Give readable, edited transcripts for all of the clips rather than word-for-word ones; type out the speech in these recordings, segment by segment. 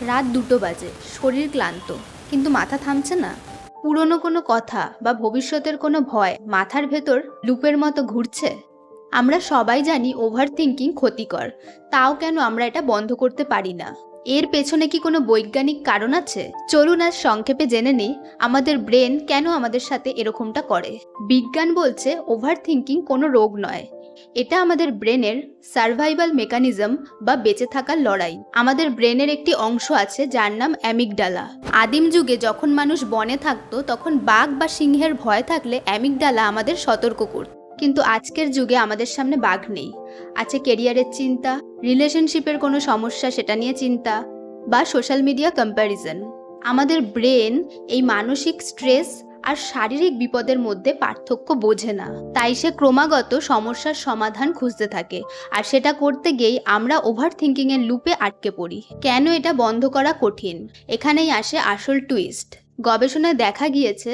রাত 2টো বাজে, শরীর ক্লান্ত, কিন্তু মাথা থামছে না। পুরনো কোনো কথা বা ভবিষ্যতের কোনো ভয় মাথার ভেতর লুপের মতো ঘুরছে। আমরা সবাই জানি ওভার থিঙ্কিং ক্ষতিকর, তাও কেন আমরা এটা বন্ধ করতে পারি না? এর পেছনে কি কোনো বৈজ্ঞানিক কারণ আছে? চলুন আজ সংক্ষেপে জেনে নিই আমাদের ব্রেন কেন আমাদের সাথে এরকমটা করে। বিজ্ঞান বলছে ওভার থিঙ্কিং কোনো রোগ নয়, এটা আমাদের ব্রেনের সার্ভাইভাল মেকানিজম বা বেঁচে থাকার লড়াই। আমাদের ব্রেনের একটি অংশ আছে যার নাম অ্যামিগডালা। আদিম যুগে যখন মানুষ বনে থাকতো তখন বাঘ বা সিংহের ভয় থাকলে অ্যামিগডালা আমাদের সতর্ক করত। কিন্তু আজকের যুগে আমাদের সামনে বাঘ নেই, আছে কেরিয়ারের চিন্তা, রিলেশনশিপের কোনো সমস্যা সেটা নিয়ে চিন্তা, বা সোশ্যাল মিডিয়া কম্প্যারিজন। আমাদের ব্রেন এই মানসিক স্ট্রেস আর শারীরিক বিপদের মধ্যে পার্থক্য বোঝে না, তাই সে ক্রমাগত সমস্যার সমাধান খুঁজতে থাকে। আর সেটা করতে গিয়েই আমরা ওভার থিঙ্কিংয়ের লুপে আটকে পড়ি। কেন এটা বন্ধ করা কঠিন? এখানেই আসে আসল টুইস্ট। গবেষণায় দেখা গিয়েছে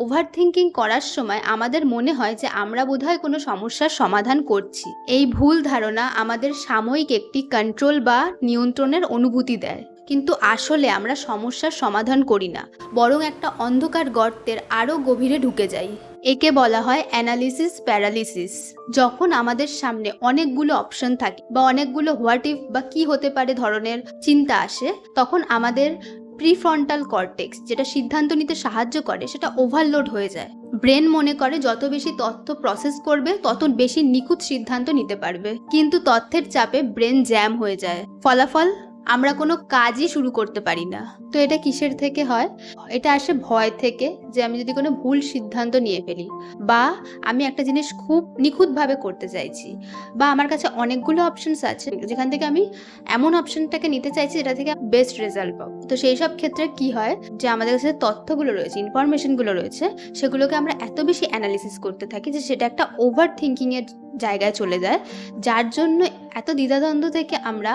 ওভার থিঙ্কিং করার সময় আমাদের মনে হয় যে আমরা বোধহয় কোনো সমস্যার সমাধান করছি। এই ভুল ধারণা আমাদের সাময়িক একটি কন্ট্রোল বা নিয়ন্ত্রণের অনুভূতি দেয়, কিন্তু আসলে আমরা সমস্যার সমাধান করি না, বরং একটা অন্ধকার গর্তের আরও গভীরে ঢুকে যাই। একে বলা হয় অ্যানালিসিস প্যারালিসিস। যখন আমাদের সামনে অনেকগুলো অপশন থাকে বা অনেকগুলো হোয়াট ইফ বা কি হতে পারে ধরনের চিন্তা আসে, তখন আমাদের প্রিফ্রন্টাল কর্টেক্স, যেটা সিদ্ধান্ত নিতে সাহায্য করে, সেটা ওভারলোড হয়ে যায়। ব্রেন মনে করে যত বেশি তথ্য প্রসেস করবে তত বেশি নিখুঁত সিদ্ধান্ত নিতে পারবে, কিন্তু তথ্যের চাপে ব্রেন জ্যাম হয়ে যায়। ফলাফল, আমরা কোনো কাজই শুরু করতে পারি না। তো এটা কিসের থেকে হয়? এটা আসে ভয় থেকে, যে আমি যদি কোনো ভুল সিদ্ধান্ত নিয়ে ফেলি, বা আমি একটা জিনিস খুব নিখুঁতভাবে করতে চাইছি, বা আমার কাছে অনেকগুলো অপশনস আছে যেখান থেকে আমি এমন অপশনটাকে নিতে চাইছি যেটা থেকে বেস্ট রেজাল্ট পাবো। তো সেই সব ক্ষেত্রে কি হয়, যে আমাদের কাছে তথ্যগুলো রয়েছে, ইনফরমেশনগুলো রয়েছে, সেগুলোকে আমরা এত বেশি অ্যানালিসিস করতে থাকি যে সেটা একটা ওভার থিঙ্কিংয়ের জায়গায় চলে যায়, যার জন্য এত দ্বিধাদ্বন্দ্ব থেকে আমরা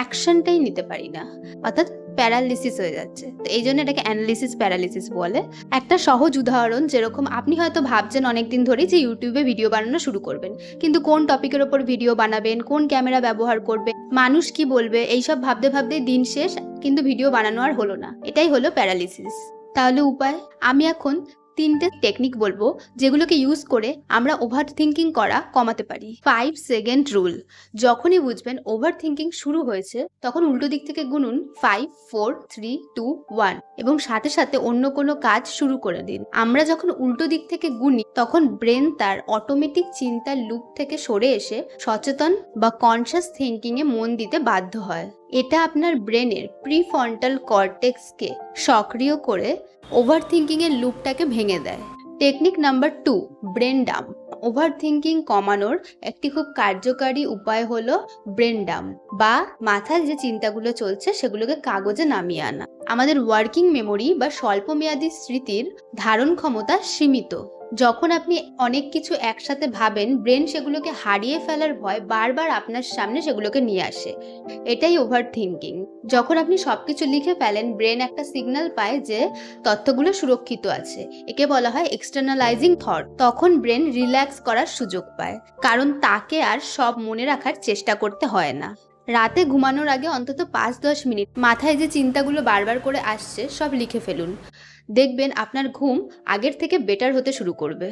অ্যাকশনটাই নিতে পারি না, অর্থাৎ প্যারালিসিস হয়ে যাচ্ছে। তো এই জন্য এটাকে অ্যানালিসিস প্যারালিসিস বলে। একটা সহজ উদাহরণ, যেরকম আপনি হয়তো ভাবছেন অনেকদিন ধরেই যে ইউটিউবে ভিডিও বানানো শুরু করবেন, কিন্তু কোন টপিকের ওপর ভিডিও বানাবেন, কোন ক্যামেরা ব্যবহার করবেন, মানুষ কি বলবে, এইসব ভাবতে ভাবতেই দিন শেষ, কিন্তু ভিডিও বানানো আর হলো না। এটাই হলো প্যারালিসিস। তাহলে উপায়? আমি এখন 3টে টেকনিক বলবো যেগুলোকে ইউজ করে আমরা ওভার থিঙ্কিং করা কমাতে পারি। 5 সেকেন্ড রুল। যখনই বুঝবেন ওভার থিঙ্কিং শুরু হয়েছে, তখন উল্টো দিক থেকে গুনুন 5 4 3 2 1 এবং সাথে সাথে অন্য কোনো কাজ শুরু করে দিন। আমরা যখন উল্টো দিক থেকে গুনি, তখন ব্রেন তার অটোমেটিক চিন্তার লুপ থেকে সরে এসে সচেতন বা কনশাস থিঙ্কিং এ মন দিতে বাধ্য হয়। এটা আপনার ব্রেনের প্রিফ্রন্টাল কর্টেক্সকে সক্রিয় করে ওভার থিঙ্কিং এর লুপটাকে ভেঙে দেয়। Technique number 2, brain dump. Over thinking কমানোর একটি খুব কার্যকারী উপায় হলো ব্রেন ডাম্প, বা মাথায় যে চিন্তাগুলো চলছে সেগুলোকে কাগজে নামিয়ে আনা। আমাদের ওয়ার্কিং মেমোরি বা স্বল্পমেয়াদী স্মৃতির ধারণ ক্ষমতা সীমিত। যখন আপনি অনেক কিছু একসাথে ভাবেন, ব্রেন সেগুলোকে হারিয়ে ফেলার ভয় বারবার আপনার সামনে সেগুলোকে নিয়ে আসে। এটাই ওভার থিঙ্কিং। যখন আপনি সবকিছু লিখে ফেলেন, ব্রেন একটা সিগন্যাল পায় যে তথ্যগুলো সুরক্ষিত আছে। একে বলা হয় এক্সটার্নালাইজিং থট। তখন ব্রেন রিল্যাক্স করার সুযোগ পায়, কারণ তাকে আর সব মনে রাখার চেষ্টা করতে হয় না। রাতে ঘুমানোর আগে অন্তত 5-10 মিনিট মাথায় যে চিন্তাগুলো বারবার করে আসছে সব লিখে ফেলুন। দেখবেন আপনার ঘুম আগের থেকে বেটার হতে শুরু করবে।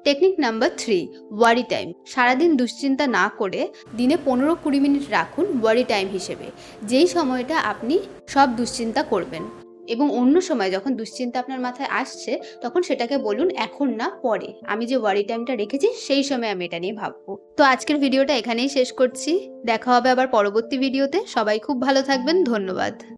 টেকনিক নাম্বার 3, ওয়ারি টাইম। সারাদিন দুশ্চিন্তা না করে দিনে 15-20 মিনিট রাখুন ওয়ারি টাইম হিসেবে, যেই সময়টা আপনি সব দুশ্চিন্তা করবেন। এবং অন্য সময় যখন দুশ্চিন্তা আপনার মাথায় আসছে, তখন সেটাকে বলুন এখন না, পরে। আমি যে ওয়ারি টাইমটা রেখেছি সেই সময় আমি এটা নিয়ে ভাববো। তো আজকের ভিডিওটা এখানেই শেষ করছি। দেখা হবে আবার পরবর্তী ভিডিওতে। সবাই খুব ভালো থাকবেন। ধন্যবাদ।